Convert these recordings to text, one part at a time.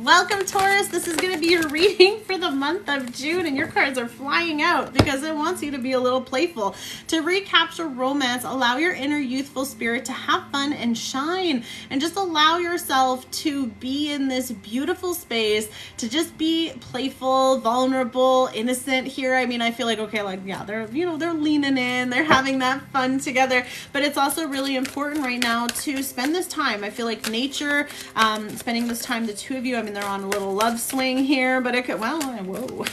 Welcome, Taurus. This is going to be your reading for the month of June, and your cards are flying out because it wants you to be a little playful. To recapture romance, allow your inner youthful spirit to have fun and shine, and just allow yourself to be in this beautiful space, to just be playful, vulnerable, innocent here. I mean, I feel like, okay, like, yeah, they're leaning in, they're having that fun together, but it's also really important right now to spend this time. I feel like nature, spending this time, the two of you, I mean, they're on a little love swing here, but it could, well, whoa.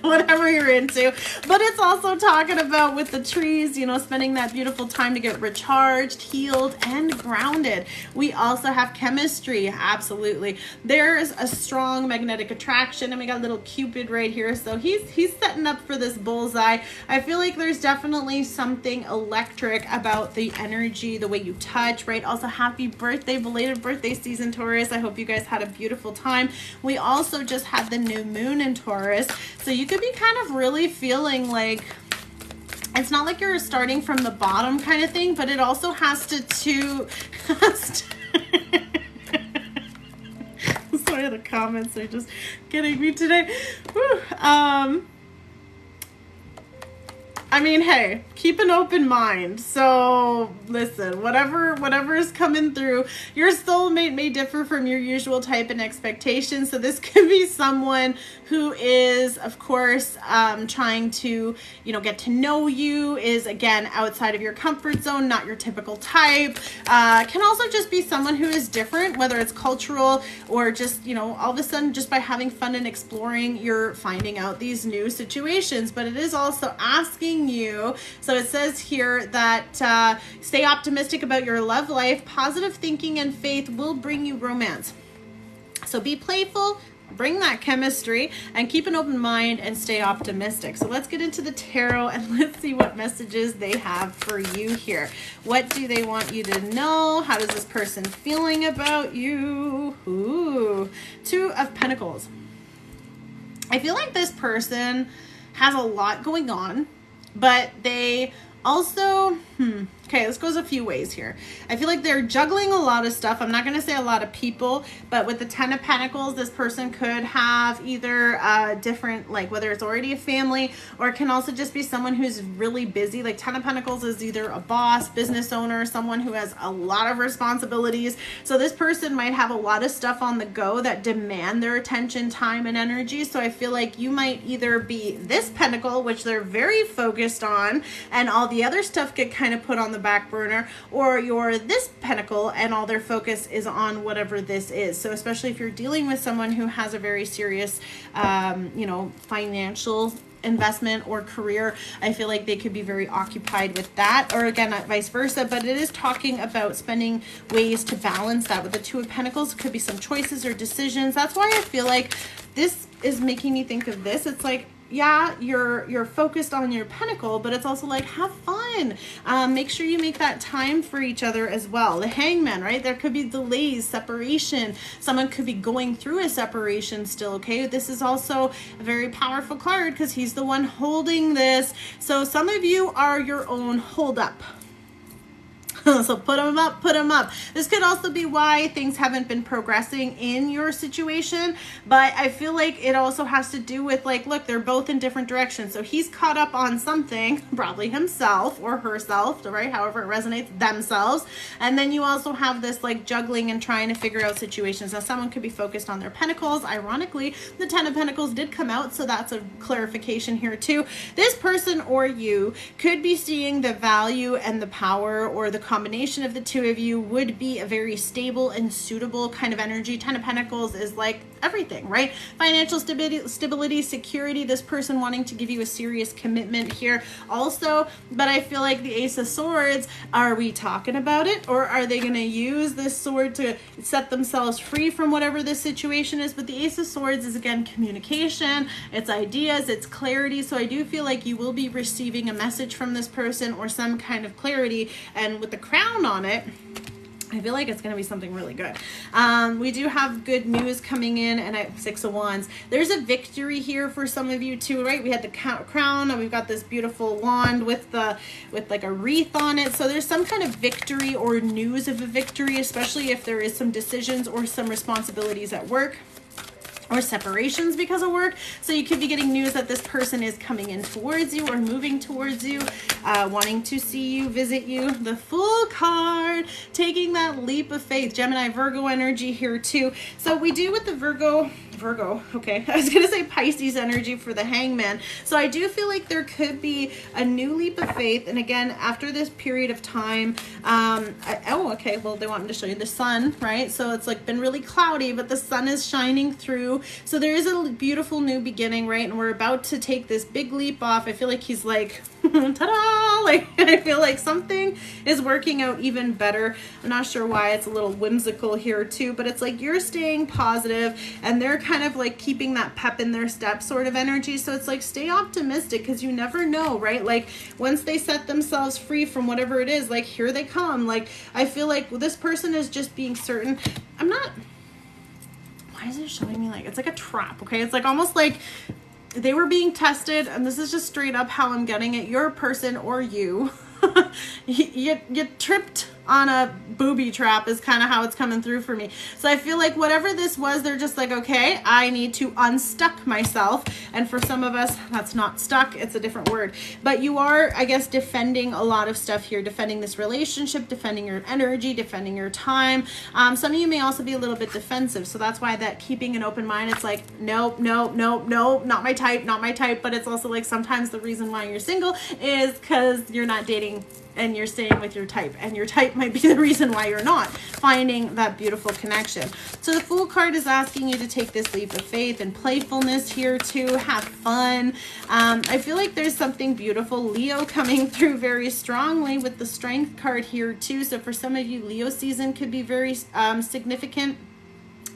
Whatever you're into. But it's also talking about with the trees, you know, spending that beautiful time to get recharged, healed, and grounded. We also have chemistry. Absolutely. There's a strong magnetic attraction, and we got a little Cupid right here. So he's setting up for this bullseye. I feel like there's definitely something electric about the energy, the way you touch, right? Also, happy birthday, belated birthday season, Taurus. I hope you guys had a beautiful time. We also just had the new moon in Taurus. So you could be kind of really feeling like it's not like you're starting from the bottom kind of thing, but it also has to sorry, the comments are just getting me today. Whew. I mean, hey, keep an open mind. So listen, whatever is coming through, your soulmate may differ from your usual type and expectations. So this could be someone who is, of course, trying to, you know, get to know you, is again outside of your comfort zone, not your typical type. Can also just be someone who is different, whether it's cultural or just, you know, all of a sudden just by having fun and exploring, you're finding out these new situations. But it is also asking you, so it says here that stay optimistic about your love life. Positive thinking and faith will bring you romance. So be playful, bring that chemistry, and keep an open mind and stay optimistic. So let's get into the tarot and let's see what messages they have for you here. What do they want you to know? How does this person feeling about you? Ooh, Two of Pentacles. I feel like this person has a lot going on, but they also, okay, this goes a few ways here. I feel like they're juggling a lot of stuff. I'm not going to say a lot of people, but with the Ten of Pentacles, this person could have either different, like whether it's already a family, or it can also just be someone who's really busy. Like Ten of Pentacles is either a boss, business owner, someone who has a lot of responsibilities. So this person might have a lot of stuff on the go that demand their attention, time, and energy. So I feel like you might either be this Pentacle, which they're very focused on, and all the other stuff get kind of put on the back burner, or you're this Pentacle and all their focus is on whatever this is. So especially if you're dealing with someone who has a very serious, you know, financial investment or career, I feel like they could be very occupied with that, or again, vice versa. But it is talking about spending ways to balance that with the Two of Pentacles. It could be some choices or decisions. That's why I feel like this is making me think of this. It's like, yeah, you're focused on your Pentacle, but it's also like, have fun. Make sure you make that time for each other as well. The Hangman, right? There could be delays, separation. Someone could be going through a separation still, okay? This is also a very powerful card because he's the one holding this. So some of you are your own hold up. So put them up, put them up. This could also be why things haven't been progressing in your situation, but I feel like it also has to do with, like, look, they're both in different directions. So he's caught up on something, probably himself or herself, right? However it resonates, themselves. And then you also have this like juggling and trying to figure out situations. Now someone could be focused on their Pentacles. Ironically, the Ten of Pentacles did come out, so that's a clarification here too. This person or you could be seeing the value and the power, or the combination of the two of you would be a very stable and suitable kind of energy. Ten of Pentacles is like everything, right? Financial stability, security, this person wanting to give you a serious commitment here also. But I feel like the Ace of Swords, are we talking about it, or are they going to use this sword to set themselves free from whatever this situation is? But the Ace of Swords is, again, communication, it's ideas, it's clarity. So I do feel like you will be receiving a message from this person or some kind of clarity. And with the Crown on it, I feel like it's going to be something really good. We do have good news coming in, and at 6 of Wands, there's a victory here for some of you too, right? We had the crown, and we've got this beautiful wand with like a wreath on it. So there's some kind of victory or news of a victory, especially if there is some decisions or some responsibilities at work, or separations because of work. So you could be getting news that this person is coming in towards you or moving towards you, wanting to see you, visit you. The Fool card, taking that leap of faith. Gemini, Virgo energy here too. So we do with the Virgo, okay. I was going to say Pisces energy for the Hangman. So I do feel like there could be a new leap of faith. And again, after this period of time, okay, well, they want me to show you the sun, right? So it's like been really cloudy, but the sun is shining through. So there is a beautiful new beginning, right? And we're about to take this big leap off. I feel like he's like, ta-da! Like, I feel like something is working out even better. I'm not sure why it's a little whimsical here too, but it's like you're staying positive and they're kind of like keeping that pep in their step sort of energy. So it's like, stay optimistic because you never know, right? Like once they set themselves free from whatever it is, like here they come. Like I feel like this person is just being certain. Why is it showing me like, it's like a trap, okay? It's like almost like they were being tested, and this is just straight up how I'm getting it. Your person or you, you tripped on a booby trap is kind of how it's coming through for me. So I feel like whatever this was, they're just like, okay, I need to unstuck myself. And for some of us, that's not stuck, it's a different word. But you are, I guess, defending a lot of stuff here, defending this relationship, defending your energy, defending your time. Some of you may also be a little bit defensive. So that's why that keeping an open mind, it's like, nope, not my type. But it's also like sometimes the reason why you're single is because you're not dating and you're staying with your type, and your type might be the reason why you're not finding that beautiful connection. So the Fool card is asking you to take this leap of faith and playfulness here too. Have fun. I feel like there's something beautiful. Leo coming through very strongly with the Strength card here too. So for some of you, Leo season could be very significant.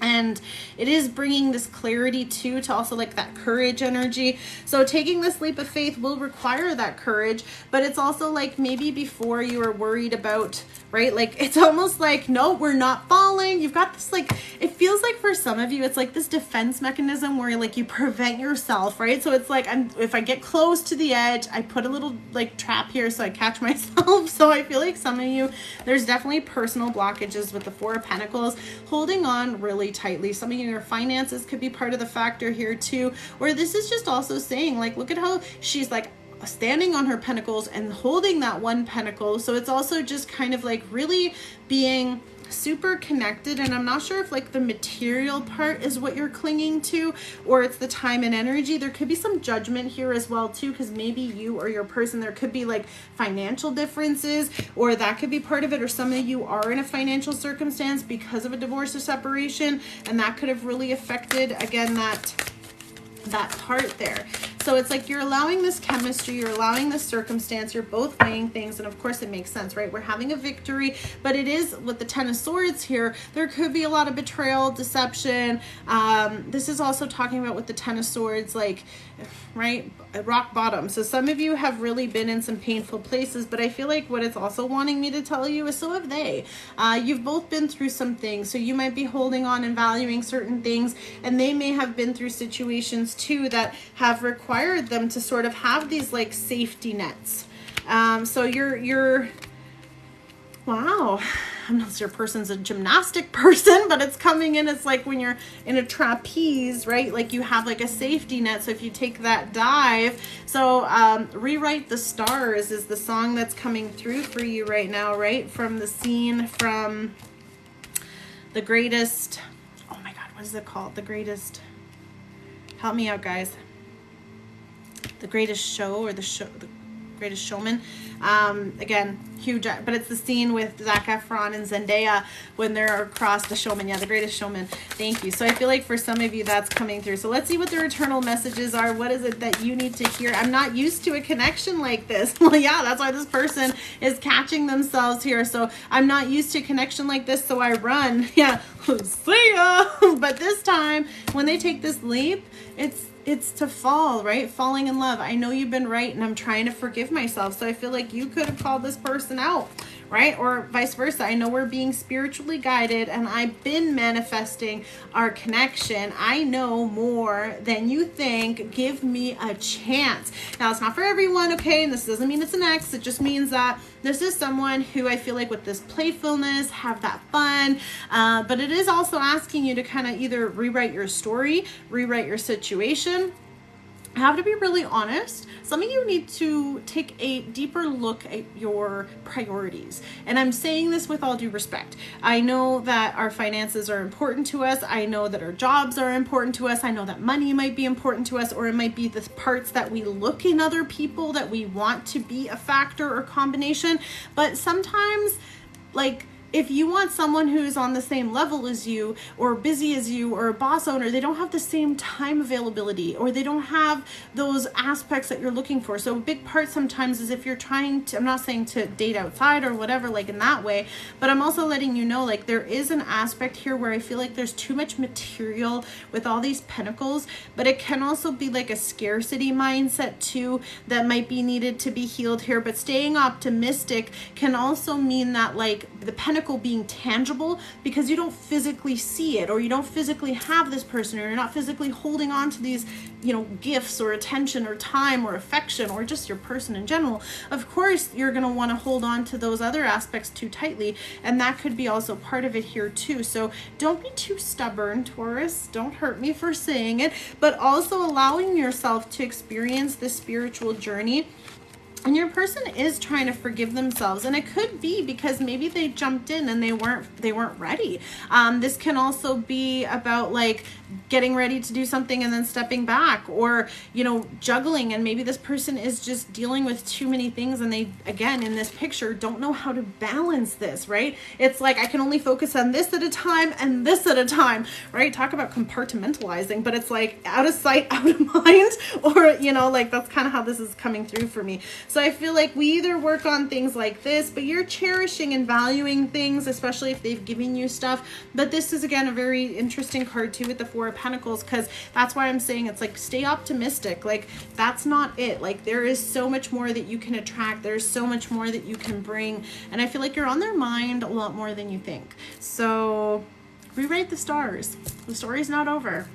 And it is bringing this clarity too, to also like that courage energy. So taking this leap of faith will require that courage, but it's also like maybe before you were worried about, right? Like it's almost like, no, we're not falling. You've got this, like, it feels like for some of you, it's like this defense mechanism where like you prevent yourself, right? So it's like, if I get close to the edge, I put a little like trap here so I catch myself. So I feel like some of you, there's definitely personal blockages with the Four of Pentacles, holding on really tightly. Some of your finances could be part of the factor here too, or this is just also saying like, look at how she's like standing on her pentacles and holding that one pentacle. So it's also just kind of like really being super connected. And I'm not sure if like the material part is what you're clinging to, or it's the time and energy. There could be some judgment here as well too, because maybe you or your person, there could be like financial differences, or that could be part of it. Or some of you are in a financial circumstance because of a divorce or separation, and that could have really affected, again, that part there. So it's like you're allowing this chemistry, you're allowing this circumstance, you're both weighing things, and of course it makes sense, right? We're having a victory, but it is with the Ten of Swords here, there could be a lot of betrayal, deception. This is also talking about with the Ten of Swords, like, right, rock bottom. So some of you have really been in some painful places, but I feel like what it's also wanting me to tell you is so have they. You've both been through some things, so you might be holding on and valuing certain things, and they may have been through situations too that have required them to sort of have these like safety nets. So you're wow, I'm not sure your person's a gymnastic person, but it's coming in, it's like when you're in a trapeze, right? Like you have like a safety net. So if you take that dive, so Rewrite the Stars is the song that's coming through for you right now, right? From the scene from The Greatest, oh my God, what is it called? The Greatest, help me out guys. The Greatest Show, or the Greatest Showman. Again, huge, but it's the scene with Zac Efron and Zendaya when they're across The Showman. Yeah, The Greatest Showman. Thank you. So I feel like for some of you that's coming through. So let's see what their eternal messages are. What is it that you need to hear? I'm not used to a connection like this. Well, yeah, that's why this person is catching themselves here. So I'm not used to a connection like this, so I run. Yeah, see ya. But this time, when they take this leap, it's it's to fall, right? Falling in love. I know you've been right, and I'm trying to forgive myself. So I feel like you could have called this person out, right? Or vice versa. I know we're being spiritually guided, and I've been manifesting our connection. I know more than you think. Give me a chance. Now, it's not for everyone, okay? And this doesn't mean it's an ex. It just means that this is someone who I feel like with this playfulness, have that fun. But it is also asking you to kind of either rewrite your story, rewrite your situation. I have to be really honest. Some of you need to take a deeper look at your priorities. And I'm saying this with all due respect. I know that our finances are important to us. I know that our jobs are important to us. I know that money might be important to us, or it might be the parts that we look in other people that we want to be a factor or combination. But sometimes, like, if you want someone who's on the same level as you, or busy as you, or a boss owner, they don't have the same time availability, or they don't have those aspects that you're looking for. So a big part sometimes is if you're trying to, I'm not saying to date outside or whatever, like in that way, but I'm also letting you know, like, there is an aspect here where I feel like there's too much material with all these pentacles, but it can also be like a scarcity mindset too that might be needed to be healed here. But staying optimistic can also mean that, like, the pentacle being tangible, because you don't physically see it, or you don't physically have this person, or you're not physically holding on to these, you know, gifts or attention or time or affection or just your person in general. Of course, you're going to want to hold on to those other aspects too tightly, and that could be also part of it here too. So don't be too stubborn, Taurus. Don't hurt me for saying it, but also allowing yourself to experience this spiritual journey. And your person is trying to forgive themselves, and it could be because maybe they jumped in and they weren't ready. This can also be about, like, getting ready to do something and then stepping back, or, you know, juggling, and maybe this person is just dealing with too many things, and they, again, in this picture, don't know how to balance this, right? It's like, I can only focus on this at a time and this at a time, right? Talk about compartmentalizing, but it's like out of sight, out of mind, or, you know, like, that's kind of how this is coming through for me. So I feel like we either work on things like this, but you're cherishing and valuing things, especially if they've given you stuff. But this is, again, a very interesting card too with the Four of Pentacles, because that's why I'm saying it's like, stay optimistic. Like, that's not it. Like, there is so much more that you can attract. There's so much more that you can bring. And I feel like you're on their mind a lot more than you think. So rewrite the stars. The story's not over.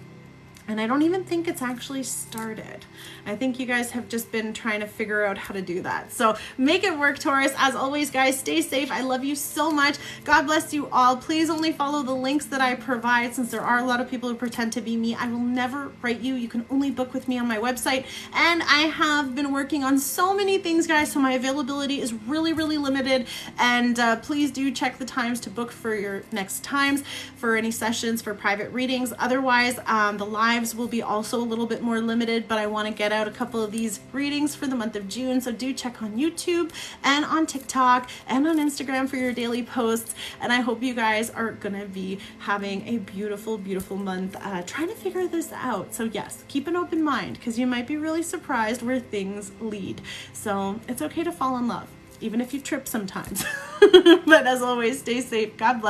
And I don't even think it's actually started. I think you guys have just been trying to figure out how to do that. So make it work, Taurus. As always, guys, stay safe. I love you so much. God bless you all. Please only follow the links that I provide, since there are a lot of people who pretend to be me. I will never write you. You can only book with me on my website. And I have been working on so many things, guys, so my availability is really, really limited. And please do check the times to book for your next times, for any sessions, for private readings. Otherwise, the lives will be also a little bit more limited, but I want to get out a couple of these readings for the month of June. So do check on YouTube and on TikTok and on Instagram for your daily posts. And I hope you guys are going to be having a beautiful, beautiful month trying to figure this out. So yes, keep an open mind, because you might be really surprised where things lead. So it's okay to fall in love, even if you trip sometimes. But as always, stay safe. God bless.